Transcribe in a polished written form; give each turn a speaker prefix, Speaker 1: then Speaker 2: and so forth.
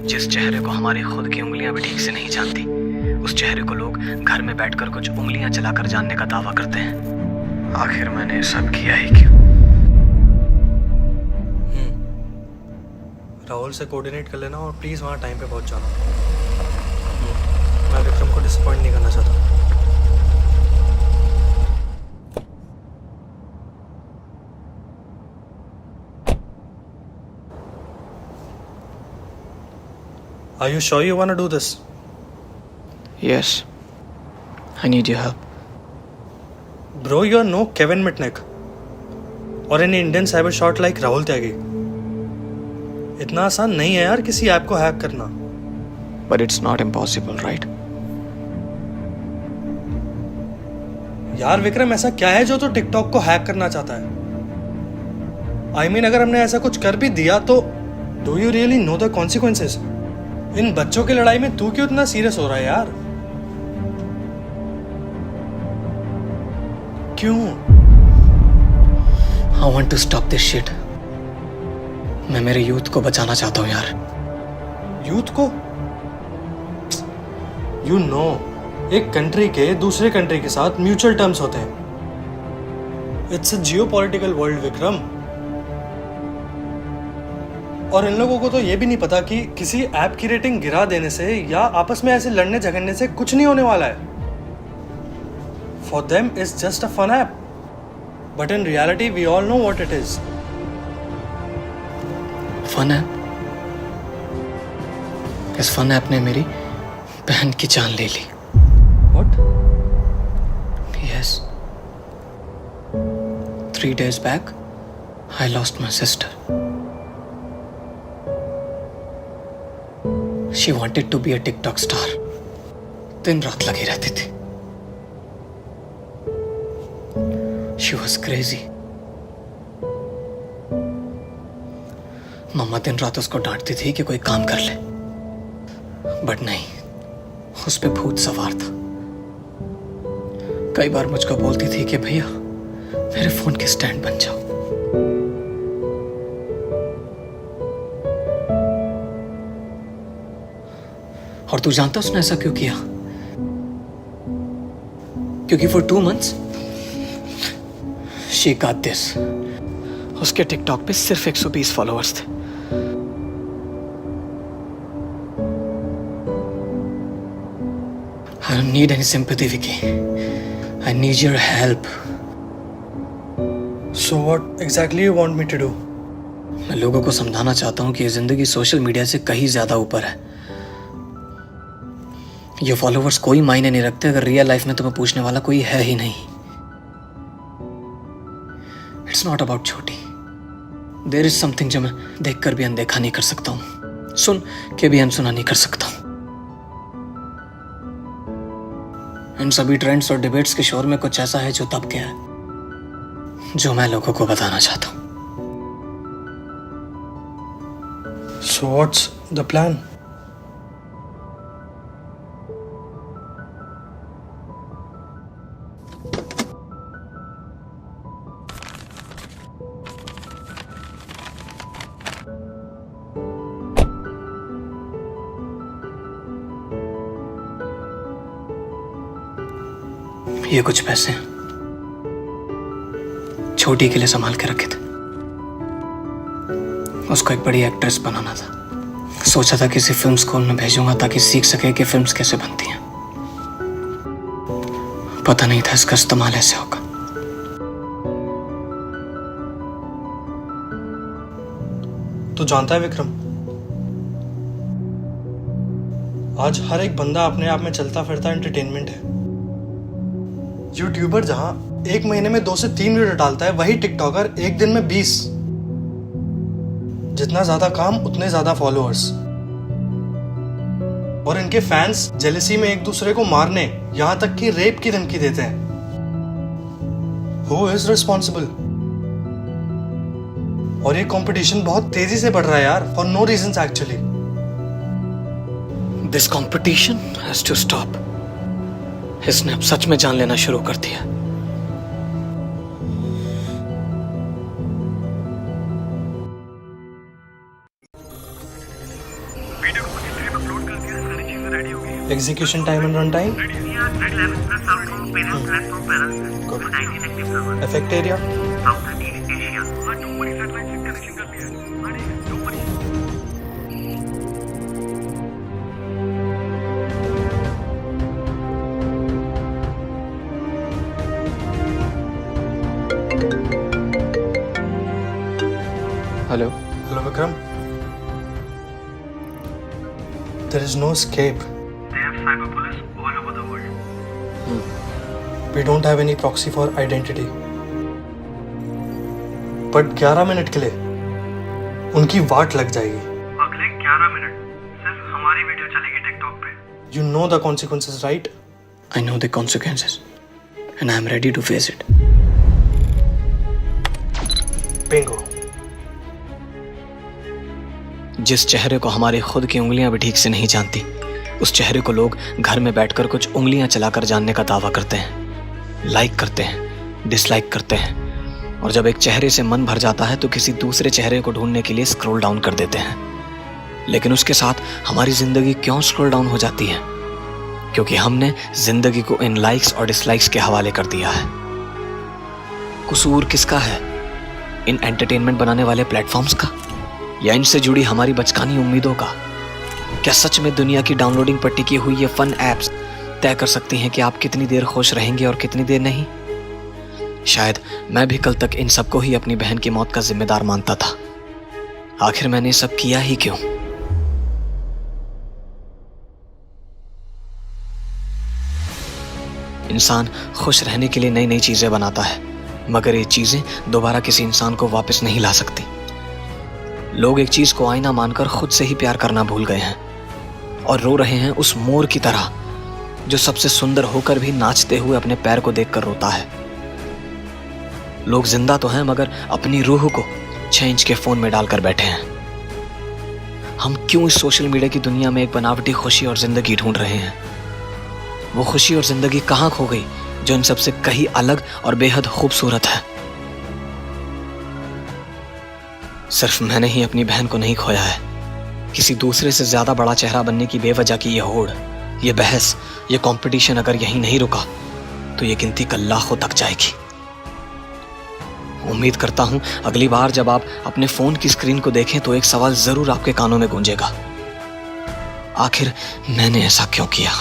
Speaker 1: जिस चेहरे को हमारी खुद की उंगलियां भी ठीक से नहीं जानती, उस चेहरे को लोग घर में बैठकर कुछ उंगलियां चलाकर जानने का दावा करते हैं। आखिर मैंने सब किया ही क्यों?
Speaker 2: राहुल से कोऑर्डिनेट कर लेना और प्लीज़ वहाँ टाइम पे पहुँच जाना। मैं विक्रम को डिसअपॉइंट नहीं करना चाहता। Are you sure you want to do this?
Speaker 1: Yes, I need your help.
Speaker 2: Bro, you are no Kevin Mitnick or any Indian cyber shot like Rahul Tyagi. इतना आसान नहीं है यार किसी ऐप को हैक करना।
Speaker 1: But it's not impossible, right?
Speaker 2: यार विक्रम, ऐसा क्या है जो तो टिकटॉक को हैक करना चाहता है? I mean, अगर हमने ऐसा कुछ कर भी दिया तो do you really know the consequences? इन बच्चों की लड़ाई में तू क्यों इतना सीरियस हो रहा है यार? क्यों?
Speaker 1: I want to stop this shit. मैं मेरे यूथ को बचाना चाहता हूँ यार।
Speaker 2: यूथ को? You know, एक कंट्री के दूसरे कंट्री के साथ म्यूचुअल टर्म्स होते हैं। It's a geopolitical world, Vikram. और इन लोगों को तो ये भी नहीं पता कि किसी ऐप की रेटिंग गिरा देने से या आपस में ऐसे लड़ने झगड़ने से कुछ नहीं होने वाला है। For them, it's just a fun app. But in reality, we all know what it is.
Speaker 1: Fun app? इस फन ऐप ने मेरी बहन की जान ले ली।
Speaker 2: What?
Speaker 1: Yes. 3 days back, I lost my sister. She wanted to be a TikTok star. दिन रात लगी रहती थी। She was crazy. मम्मा दिन रात उसको डांटती थी कि कोई काम कर ले, बट नहीं, उस पे भूत सवार था। कई बार मुझको बोलती थी कि भैया मेरे फोन के स्टैंड बन जाओ। और तू जानता उसने ऐसा क्यों किया? क्योंकि for 2 months she got this. उसके टिकटॉक पे सिर्फ 120 फॉलोअर्स थे। I don't need any sympathy, Vicky. I need your help.
Speaker 2: So what exactly you want me to do?
Speaker 1: मैं लोगों को समझाना चाहता हूँ कि ये जिंदगी सोशल मीडिया से कहीं ज्यादा ऊपर है। ये फॉलोवर्स कोई मायने नहीं रखते अगर रियल लाइफ में तुम्हें पूछने वाला कोई है ही नहीं। इट्स नॉट अबाउट छोटी। देयर इज समथिंग जो मैं देखकर भी अनदेखा नहीं कर सकता हूँ, सुन के भी अनसुना नहीं कर सकता हूँ। इन सभी ट्रेंड्स और डिबेट्स के शोर में कुछ ऐसा है जो दब गया है, जो मैं लोगों को बताना चाहता हूँ।
Speaker 2: So what's the plan?
Speaker 1: ये कुछ पैसे हैं, छोटी के लिए संभाल के रखे थे। उसको एक बड़ी एक्ट्रेस बनाना था। सोचा था किसी फिल्म स्कूल में भेजूंगा ताकि सीख सके कि फिल्म्स कैसे बनती हैं। पता नहीं था इसका इस्तेमाल ऐसे होगा।
Speaker 2: तो जानता है विक्रम, आज हर एक बंदा अपने आप में चलता फिरता एंटरटेनमेंट है। यूट्यूबर जहां एक महीने में 2 से 3 वीडियो डालता है, वही टिकटॉकर एक दिन में 20। जितना ज्यादा काम उतने ज्यादा फॉलोअर्स। और इनके फैंस जेलसी में एक दूसरे को मारने, यहां तक कि रेप की धमकी देते हैं। Who is responsible? और ये कंपटीशन बहुत तेजी से बढ़ रहा है यार, for no reasons actually.
Speaker 1: This competition has to stop. इसने अब सच में जान लेना शुरू कर दिया।
Speaker 3: वीडियो को
Speaker 2: Execution time and run time? Good. Effect area?
Speaker 1: Hello.
Speaker 2: Hello, Vikram. There is no escape.
Speaker 3: They have cyber police all over the world.
Speaker 2: We don't have any proxy for identity. But 11 minute के लिए उनकी वाट लग जाएगी.
Speaker 3: अगले 11 minute सिर्फ हमारी video चलेगी TikTok पे.
Speaker 2: You know the consequences, right?
Speaker 1: I know the consequences, and I am ready to face it.
Speaker 2: Bingo.
Speaker 1: जिस चेहरे को हमारी खुद की उंगलियां भी ठीक से नहीं जानती, उस चेहरे को लोग घर में बैठकर कुछ उंगलियां चलाकर जानने का दावा करते हैं, लाइक करते हैं, डिसलाइक करते हैं, और जब एक चेहरे से मन भर जाता है तो किसी दूसरे चेहरे को ढूंढने के लिए स्क्रॉल डाउन कर देते हैं। लेकिन उसके साथ हमारी जिंदगी क्यों स्क्रॉल डाउन हो जाती है? क्योंकि हमने जिंदगी को इन लाइक्स और डिसलाइक्स के हवाले कर दिया है। कसूर किसका है? इन एंटरटेनमेंट बनाने वाले प्लेटफॉर्म्स का, या इनसे जुड़ी हमारी बचकानी उम्मीदों का? क्या सच में दुनिया की डाउनलोडिंग पर टिकी हुई ये फन ऐप्स तय कर सकती हैं कि आप कितनी देर खुश रहेंगे और कितनी देर नहीं? शायद मैं भी कल तक इन सबको ही अपनी बहन की मौत का जिम्मेदार मानता था। आखिर मैंने सब किया ही क्यों? इंसान खुश रहने के लिए नई नई चीजें बनाता है, मगर ये चीजें दोबारा किसी इंसान को वापस नहीं ला सकती। लोग एक चीज को आईना मानकर खुद से ही प्यार करना भूल गए हैं और रो रहे हैं उस मोर की तरह जो सबसे सुंदर होकर भी नाचते हुए अपने पैर को देखकर रोता है। लोग जिंदा तो हैं, मगर अपनी रूह को 6 इंच के फोन में डालकर बैठे हैं। हम क्यों इस सोशल मीडिया की दुनिया में एक बनावटी खुशी और जिंदगी ढूंढ रहे हैं? वो खुशी और जिंदगी कहाँ खो गई जो इन सबसे कहीं अलग और बेहद खूबसूरत है? सिर्फ मैंने ही अपनी बहन को नहीं खोया है। किसी दूसरे से ज्यादा बड़ा चेहरा बनने की बेवजह की ये होड़, ये बहस, ये कंपटीशन अगर यहीं नहीं रुका तो ये गिनती कल लाखों तक जाएगी। उम्मीद करता हूं अगली बार जब आप अपने फोन की स्क्रीन को देखें तो एक सवाल जरूर आपके कानों में गूंजेगा, आखिर मैंने ऐसा क्यों किया?